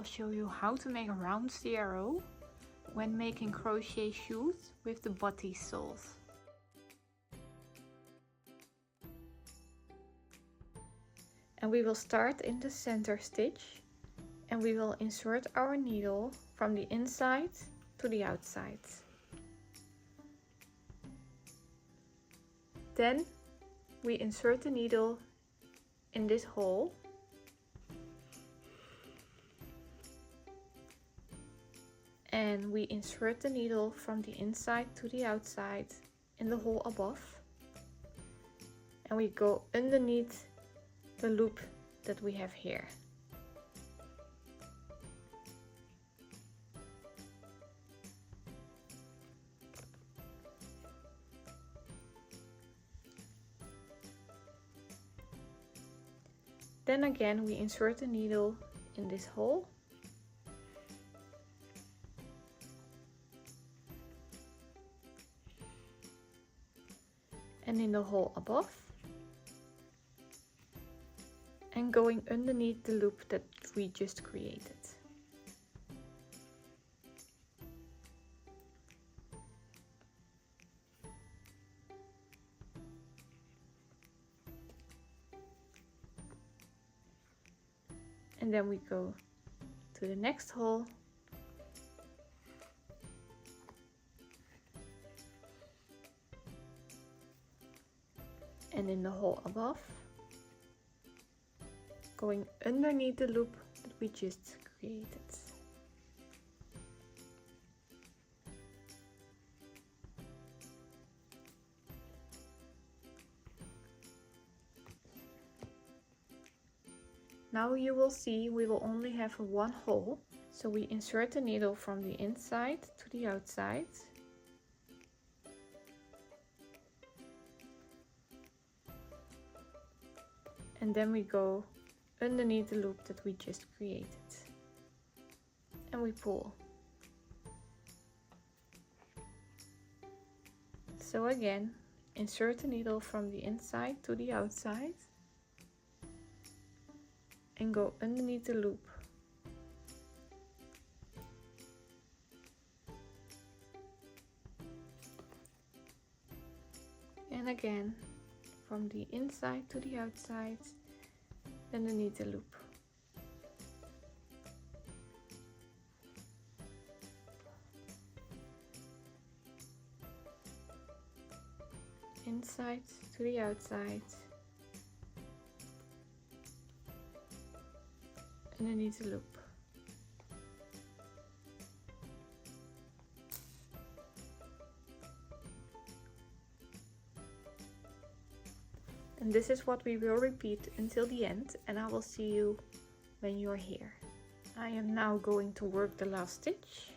show you how to make a round zero when making crochet shoes with the Botties soles. And we will start in the center stitch and we will insert our needle from the inside to the outside. Then we insert the needle in this hole and we insert the needle from the inside to the outside in the hole above, and we go underneath the loop that we have here. Then again we insert the needle in this hole and in the hole above, and going underneath the loop that we just created. And then we go to the next hole and in the hole above, going underneath the loop that we just created. Now you will see we will only have one hole, so we insert the needle from the inside to the outside. And then we go underneath the loop that we just created and we pull. So again, insert the needle from the inside to the outside and go underneath the loop. And again, from the inside to the outside, underneath the loop. Inside to the outside, underneath the loop. And this is what we will repeat until the end, and I will see you when you're here. I am now going to work the last stitch.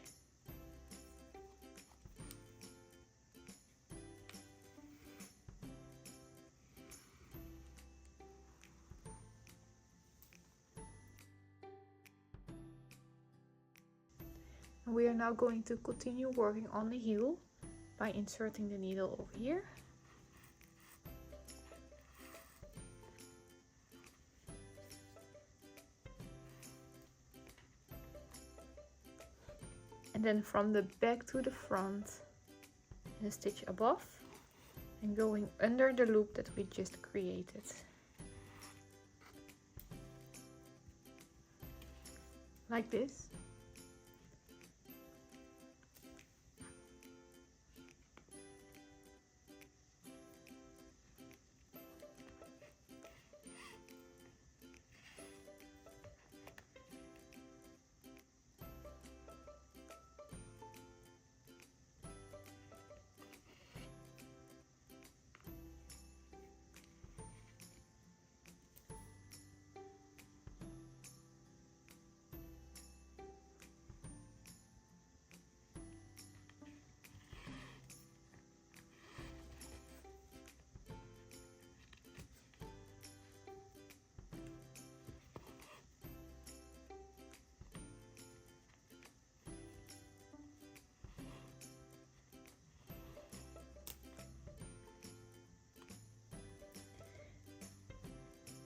And we are now going to continue working on the heel by inserting the needle over here. And then from the back to the front in a stitch above and going under the loop that we just created. Like this.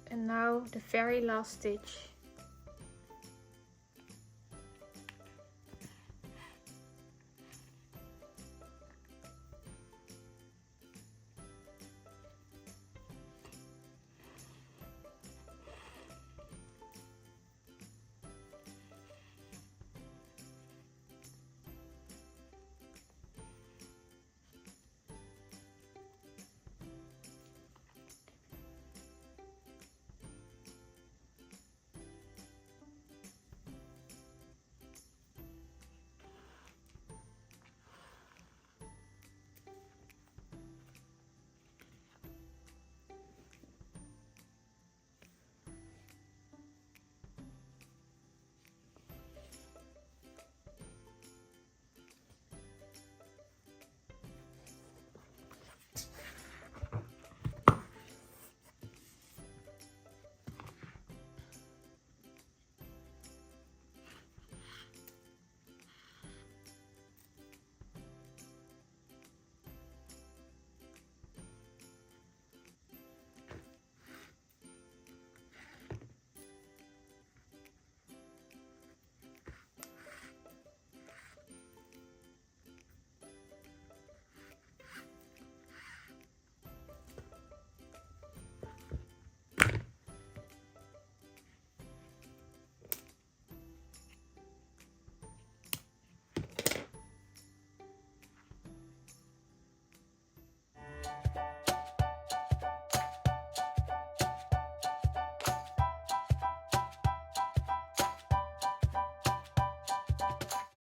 And now the very last stitch